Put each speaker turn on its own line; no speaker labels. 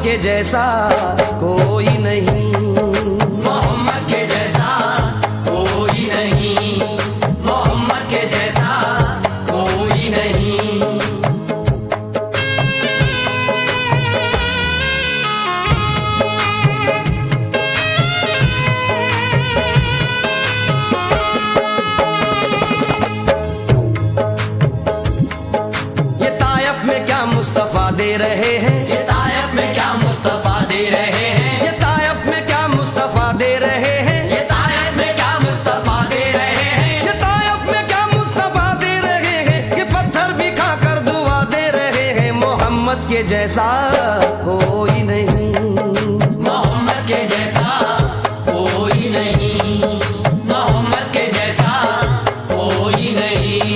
के जैसा कोई नहीं,
मोहम्मद के जैसा कोई नहीं, मोहम्मद के जैसा कोई नहीं।
ये तायफ में क्या मुस्तफा दे रहे हैं,
ये तायफ में क्या मुस्तफा दे रहे हैं,
ये तायफ में क्या मुस्तफा दे रहे हैं,
ये तायफ में क्या मुस्तफा दे रहे हैं,
ये तायफ में क्या मुस्तफा दे रहे हैं, ये पत्थर भी खाकर दुआ दे रहे हैं। मोहम्मद के जैसा कोई नहीं,